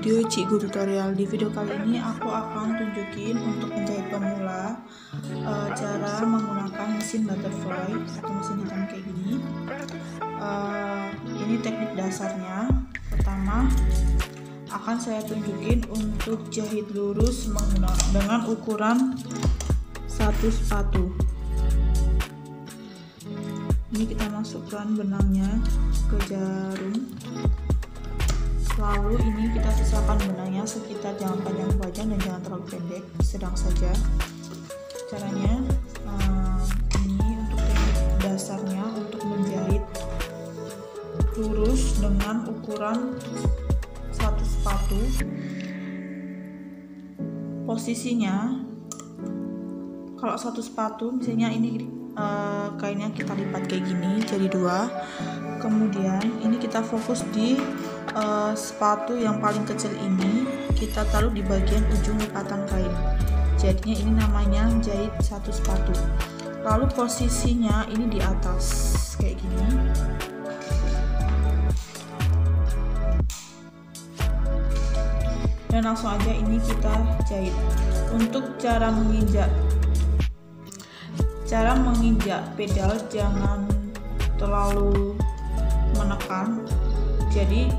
video Cik Guru Tutorial. Di video kali ini aku akan tunjukin untuk penjahit pemula cara menggunakan mesin butterfly atau mesin hitam kayak gini. Ini teknik dasarnya. Pertama akan saya tunjukin untuk jahit lurus dengan ukuran satu sepatu. Ini kita masukkan benangnya ke jarum. Lalu ini kita sisakan benangnya sekitar, jangan panjang dan jangan terlalu pendek, sedang saja. Caranya ini untuk teknik dasarnya untuk menjahit lurus dengan ukuran satu sepatu. Posisinya kalau satu sepatu misalnya ini kainnya kita lipat kayak gini jadi dua, kemudian ini kita fokus di sepatu yang paling kecil ini, kita taruh di bagian ujung lipatan kain, jadinya ini namanya jahit satu sepatu. Lalu posisinya ini di atas kayak gini, dan langsung aja ini kita jahit. Untuk cara menginjak pedal jangan terlalu menekan, jadi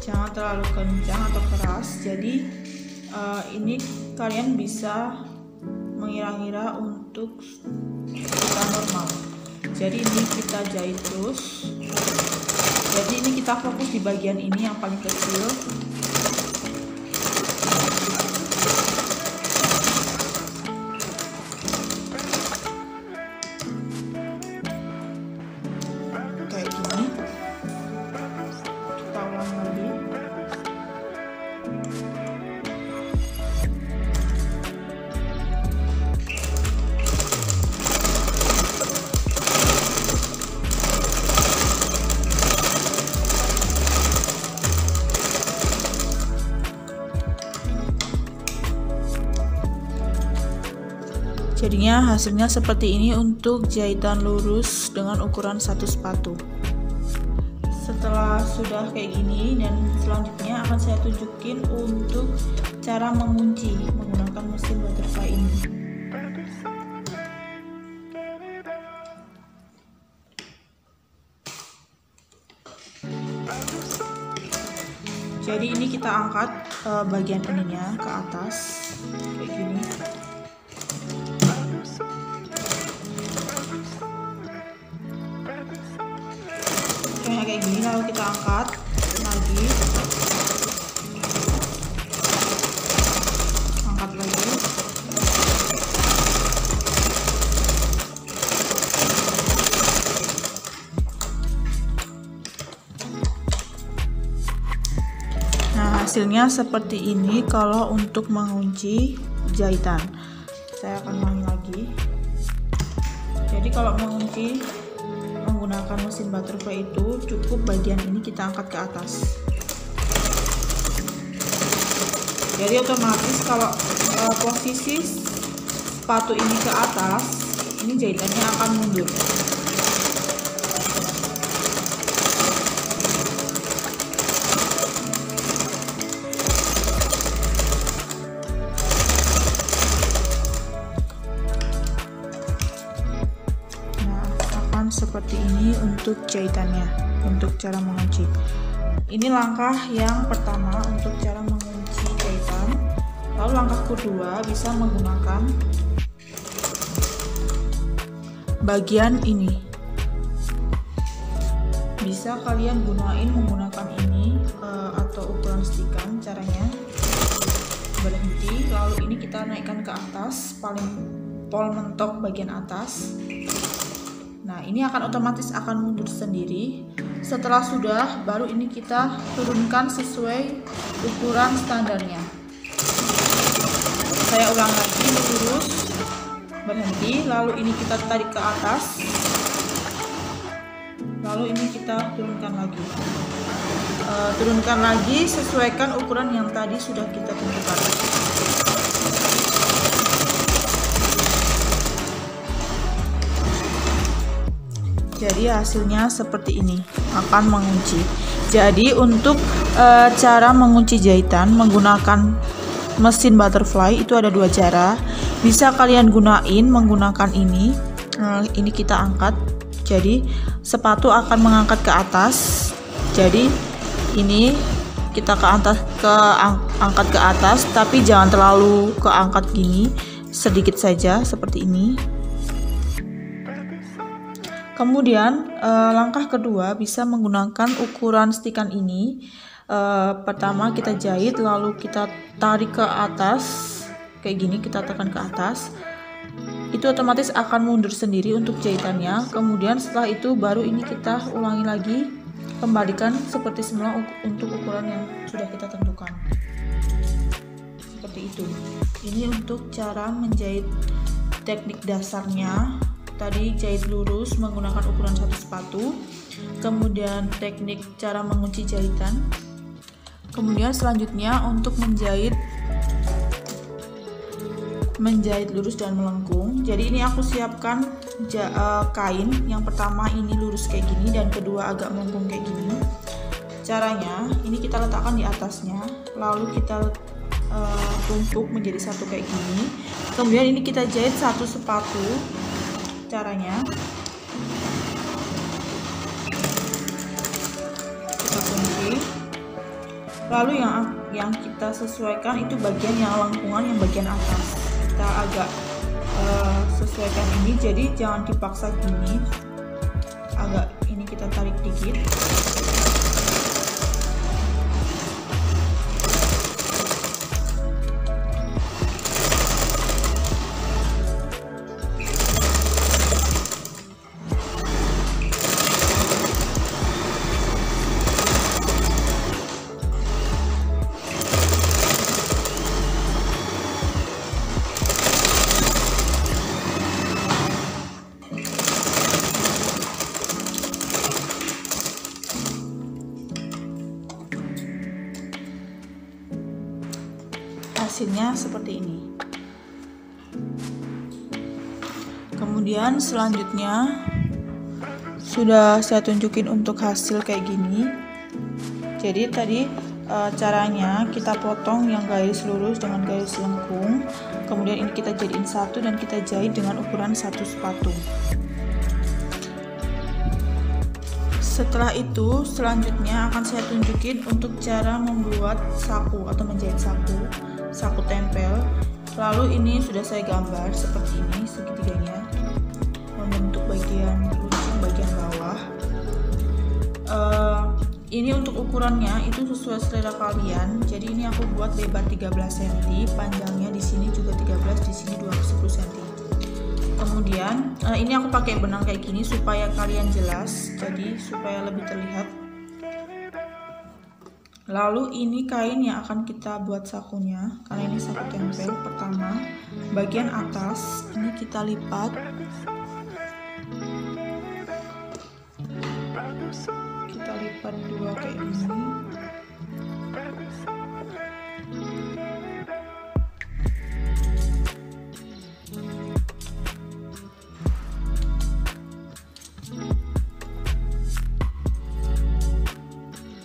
jangan terlalu kencang atau keras, jadi ini kalian bisa mengira-ngira untuk kita normal. Jadi ini kita jahit terus, jadi ini kita fokus di bagian ini yang paling kecil. Jadinya hasilnya seperti ini untuk jahitan lurus dengan ukuran satu sepatu. Setelah sudah kayak gini, dan selanjutnya akan saya tunjukin untuk cara mengunci menggunakan mesin butterfly ini. Jadi ini kita angkat bagian ininya ke atas kayak gini. Kayak gini, lalu kita angkat lagi, angkat lagi, nah hasilnya seperti ini. Kalau untuk mengunci jahitan, saya akan ulangi lagi. Jadi kalau mengunci menggunakan mesin butterfly itu cukup bagian ini kita angkat ke atas, jadi otomatis kalau posisi sepatu ini ke atas, ini jahitannya akan mundur. Seperti ini untuk jahitannya, untuk cara mengunci. Ini langkah yang pertama untuk cara mengunci jahitan. Lalu langkah kedua bisa menggunakan bagian ini. Bisa kalian menggunakan ini atau ukuran stikan. Caranya berhenti, lalu ini kita naikkan ke atas, paling pol mentok bagian atas. Nah, ini akan otomatis akan mundur sendiri. Setelah sudah, baru ini kita turunkan sesuai ukuran standarnya. Saya ulang lagi, lurus, berhenti, lalu ini kita tarik ke atas, lalu ini kita turunkan lagi. Turunkan lagi, sesuaikan ukuran yang tadi sudah kita tentukan. Jadi hasilnya seperti ini, akan mengunci. Jadi untuk cara mengunci jahitan menggunakan mesin butterfly itu ada dua cara. Bisa kalian gunain menggunakan ini. Ini kita angkat. Jadi sepatu akan mengangkat ke atas. Jadi ini kita angkat ke atas, tapi jangan terlalu keangkat gini, sedikit saja seperti ini. Kemudian langkah kedua bisa menggunakan ukuran stikan ini. Pertama kita jahit, lalu kita tarik ke atas kayak gini, kita tekan ke atas, itu otomatis akan mundur sendiri untuk jahitannya. Kemudian setelah itu baru ini kita ulangi lagi, kembalikan seperti semula untuk ukuran yang sudah kita tentukan, seperti itu. Ini untuk cara menjahit teknik dasarnya. Tadi jahit lurus menggunakan ukuran satu sepatu, kemudian teknik cara mengunci jahitan. Kemudian selanjutnya untuk menjahit lurus dan melengkung. Jadi ini aku siapkan kain. Yang pertama ini lurus kayak gini dan kedua agak melengkung kayak gini. Caranya ini kita letakkan di atasnya, lalu kita tumpuk menjadi satu kayak gini. Kemudian ini kita jahit satu sepatu. Caranya kita kunci. Lalu yang kita sesuaikan itu bagian yang lengkungan, yang bagian atas kita agak sesuaikan ini. Jadi jangan dipaksa gini, agak ini kita tarik dikit. Hasilnya seperti ini. Kemudian selanjutnya sudah saya tunjukin untuk hasil kayak gini. Jadi tadi caranya kita potong yang garis lurus dengan garis lengkung, kemudian ini kita jadiin satu dan kita jahit dengan ukuran satu sepatu. Setelah itu selanjutnya akan saya tunjukin untuk cara membuat saku atau menjahit saku tempel. Lalu ini sudah saya gambar seperti ini segitiganya, membentuk bagian ujung bagian bawah. Ini untuk ukurannya itu sesuai selera kalian. Jadi ini aku buat lebar 13 cm, panjangnya di sini juga 13, di sini 20 cm. Kemudian ini aku pakai benang kayak gini supaya kalian jelas, jadi supaya lebih terlihat. Lalu ini kain yang akan kita buat sakunya, karena ini saku tempel. Pertama, bagian atas ini kita lipat, dua kayak gini.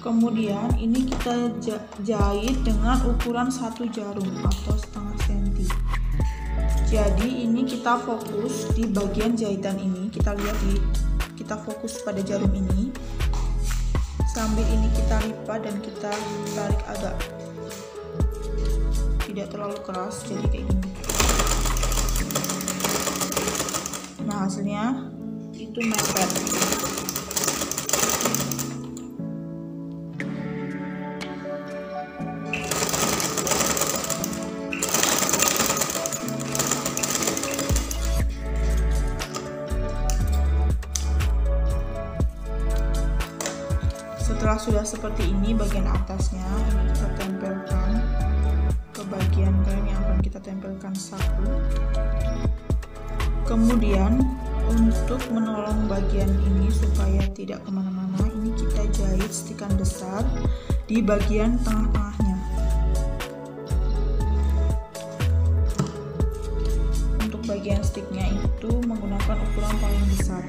Kemudian ini kita jahit dengan ukuran 1 jarum atau setengah senti. Jadi ini kita fokus di bagian jahitan ini, kita lihat kita fokus pada jarum ini. Sambil ini kita lipat dan kita tarik agak tidak terlalu keras, jadi kayak gini. Nah hasilnya itu mepet. Setelah sudah seperti ini bagian atasnya, ini kita tempelkan ke bagian kain yang akan kita tempelkan saku. Kemudian untuk menolong bagian ini supaya tidak kemana-mana, ini kita jahit stikan besar di bagian tengah-tengahnya. Untuk bagian sticknya itu menggunakan ukuran paling besar.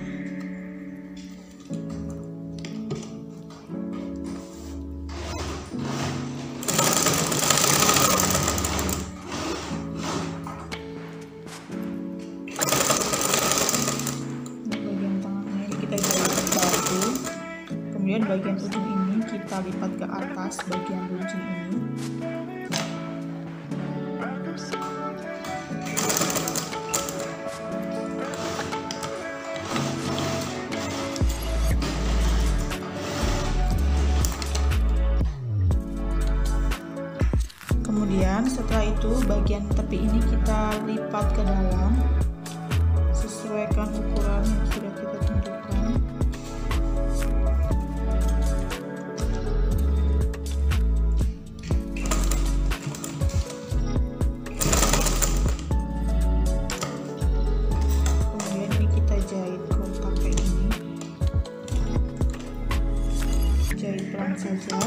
lepas bagian runcing ini. Kemudian setelah itu bagian tepi ini kita lipat ke dalam, sesuaikan ukuran yang sudah kita tentukan. Kemudian ini kita jahit kotak kayak gini, jahit pelan saja.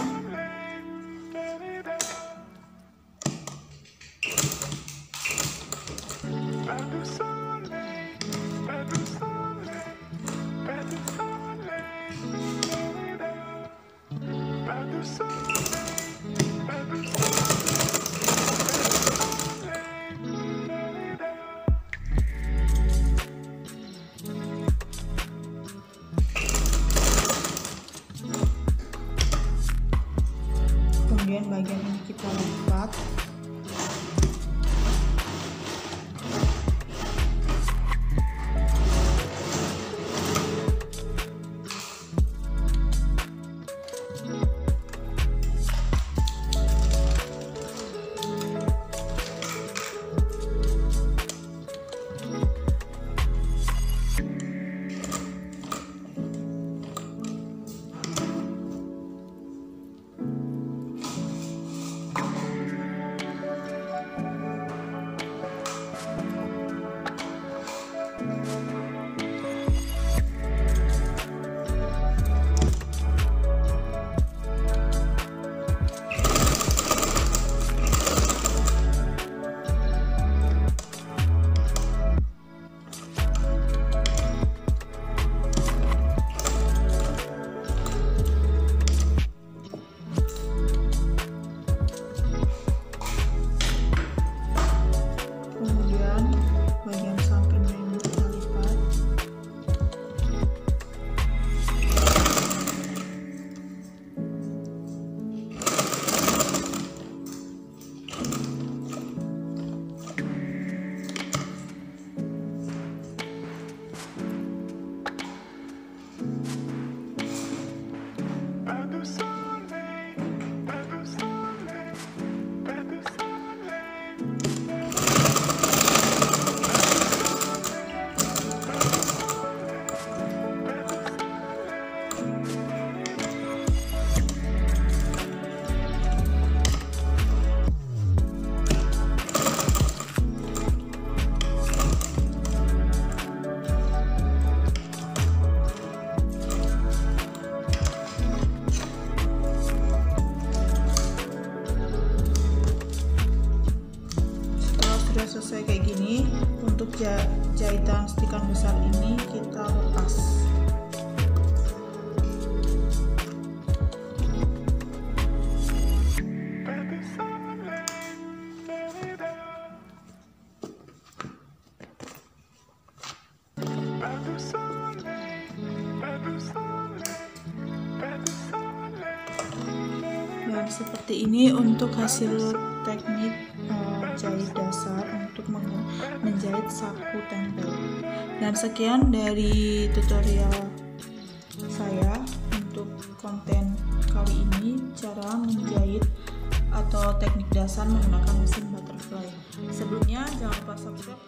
Kemudian bagian ini kita lipat. Selesai kayak gini, untuk jahitan stikan besar ini kita lepas. Dan seperti ini untuk hasil teknik jahit dasar untuk menjahit saku tempel. Dan sekian dari tutorial saya untuk konten kali ini, cara menjahit atau teknik dasar menggunakan mesin butterfly. Sebelumnya jangan lupa subscribe.